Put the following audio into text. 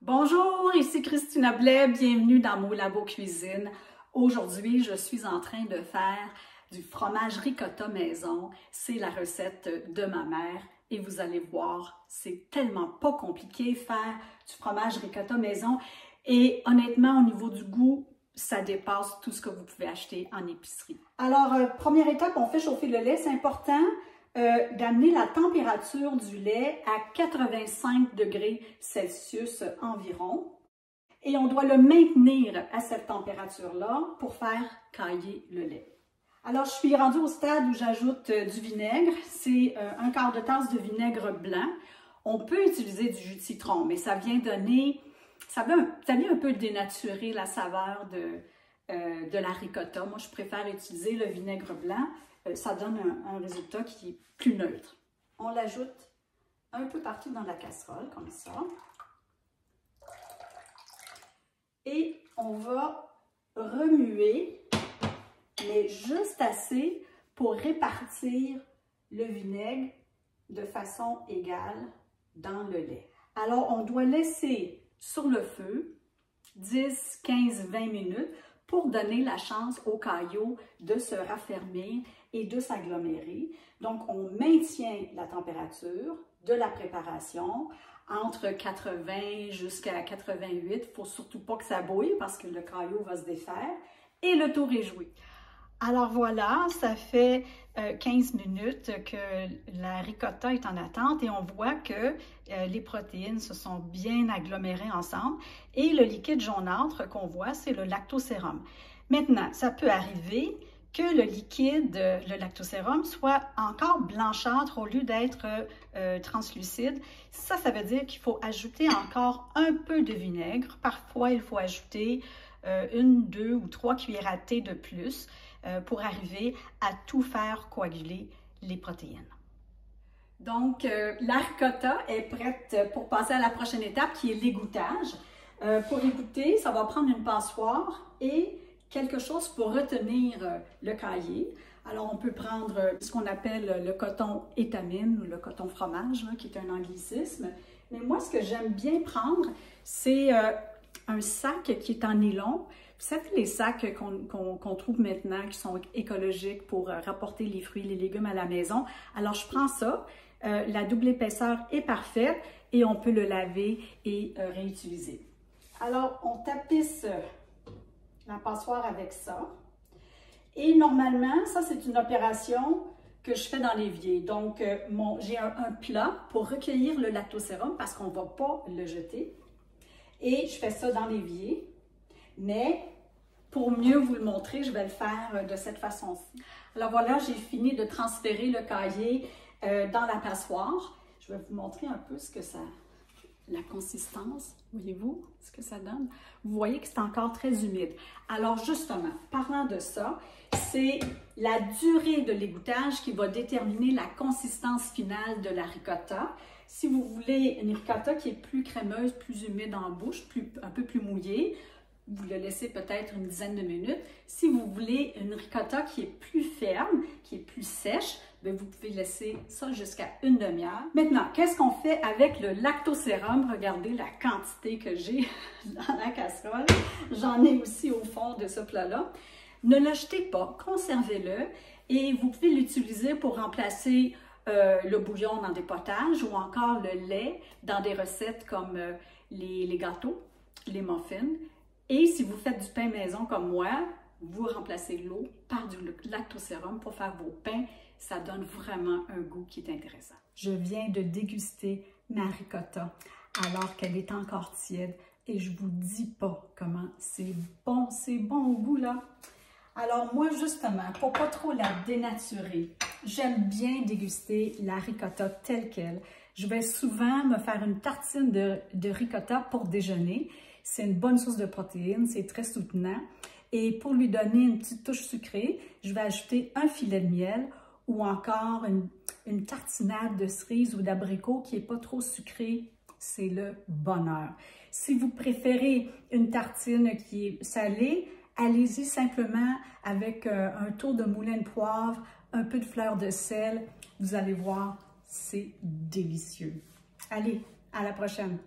Bonjour, ici Christina Blais, bienvenue dans Mon Labo Cuisine. Aujourd'hui, je suis en train de faire du fromage ricotta maison. C'est la recette de ma mère et vous allez voir, c'est tellement pas compliqué faire du fromage ricotta maison et honnêtement, au niveau du goût, ça dépasse tout ce que vous pouvez acheter en épicerie. Alors, première étape, on fait chauffer le lait. C'est important d'amener la température du lait à 85 degrés Celsius environ. Et on doit le maintenir à cette température-là pour faire cailler le lait. Alors, je suis rendue au stade où j'ajoute du vinaigre. C'est un quart de tasse de vinaigre blanc. On peut utiliser du jus de citron, mais ça vient donner... Ça vient un peu dénaturer la saveur de la ricotta. Moi, je préfère utiliser le vinaigre blanc. Ça donne un résultat qui est plus neutre. On l'ajoute un peu partout dans la casserole, comme ça. Et on va remuer, mais juste assez pour répartir le vinaigre de façon égale dans le lait. Alors, on doit laisser sur le feu 10, 15, 20 minutes pour donner la chance au caillot de se raffermir et de s'agglomérer. Donc, on maintient la température de la préparation entre 80 jusqu'à 88. Il ne faut surtout pas que ça bouille parce que le caillot va se défaire et le tour est joué. Alors voilà, ça fait 15 minutes que la ricotta est en attente et on voit que les protéines se sont bien agglomérées ensemble et le liquide jaunâtre qu'on voit, c'est le lactosérum. Maintenant, ça peut arriver que le liquide, le lactosérum, soit encore blanchâtre au lieu d'être translucide. Ça veut dire qu'il faut ajouter encore un peu de vinaigre. Parfois, il faut ajouter 1, 2 ou 3 cuillères à thé de plus pour arriver à tout faire coaguler les protéines. Donc, la ricotta est prête pour passer à la prochaine étape qui est l'égouttage. Pour égoutter, ça va prendre une passoire et quelque chose pour retenir le caillé. Alors, on peut prendre ce qu'on appelle le coton étamine ou le coton fromage, là, qui est un anglicisme. Mais moi, ce que j'aime bien prendre, c'est un sac qui est en nylon. Vous savez, les sacs qu'on trouve maintenant qui sont écologiques pour rapporter les fruits et les légumes à la maison. Alors, je prends ça. La double épaisseur est parfaite et on peut le laver et réutiliser. Alors, on tapisse la passoire avec ça. Et normalement, ça, c'est une opération que je fais dans l'évier. Donc, j'ai un plat pour recueillir le lactosérum parce qu'on ne va pas le jeter. Et je fais ça dans l'évier. Mais pour mieux vous le montrer, je vais le faire de cette façon-ci. Alors voilà, j'ai fini de transférer le caillé dans la passoire. Je vais vous montrer un peu ce que ça... La consistance, voyez-vous ce que ça donne? Vous voyez que c'est encore très humide. Alors justement, parlant de ça, c'est la durée de l'égouttage qui va déterminer la consistance finale de la ricotta. Si vous voulez une ricotta qui est plus crémeuse, plus humide en bouche, un peu plus mouillée, vous le laissez peut-être une dizaine de minutes. Si vous voulez une ricotta qui est plus ferme, qui est plus sèche, bien, vous pouvez laisser ça jusqu'à une demi-heure. Maintenant, qu'est-ce qu'on fait avec le lactosérum? Regardez la quantité que j'ai dans la casserole. J'en ai aussi au fond de ce plat-là. Ne le jetez pas, conservez-le et vous pouvez l'utiliser pour remplacer le bouillon dans des potages ou encore le lait dans des recettes comme les gâteaux, les muffins. Et si vous faites du pain maison comme moi, vous remplacez l'eau par du lactosérum pour faire vos pains. Ça donne vraiment un goût qui est intéressant. Je viens de déguster ma ricotta alors qu'elle est encore tiède et je vous dis pas comment c'est bon au goût là. Alors moi justement, pour pas trop la dénaturer, j'aime bien déguster la ricotta telle qu'elle. Je vais souvent me faire une tartine de ricotta pour déjeuner. C'est une bonne source de protéines, c'est très soutenant. Et pour lui donner une petite touche sucrée, je vais ajouter un filet de miel ou encore une tartinade de cerises ou d'abricot qui n'est pas trop sucrée. C'est le bonheur. Si vous préférez une tartine qui est salée, allez-y simplement avec un tour de moulin de poivre, un peu de fleur de sel. Vous allez voir, c'est délicieux. Allez, à la prochaine!